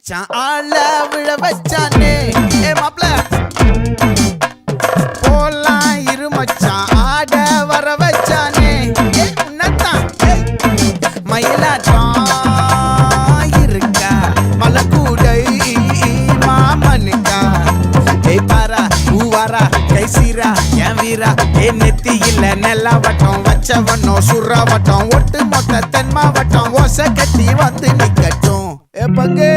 மச்சான் ஆள விழ வச்சானே ஏ மாப்ள போலாம் இரு மச்சான் ஆட வர வச்சானே ஏ உன்னத்தான் மயிலாட்டம் இருக்கா மலக்கூடை மாமனுக்கா ஏய் பாரா பூவாரா கைசீரா என் வீரா ஏ நெத்தி இல்ல நெல்லா வட்டம் வச்சவனோ சுறா வட்டம் ஒட்டு மொத்த தென் மாவட்டம் ஓசை கட்டி வந்து நிக்கட்டும் ஏ பங்கே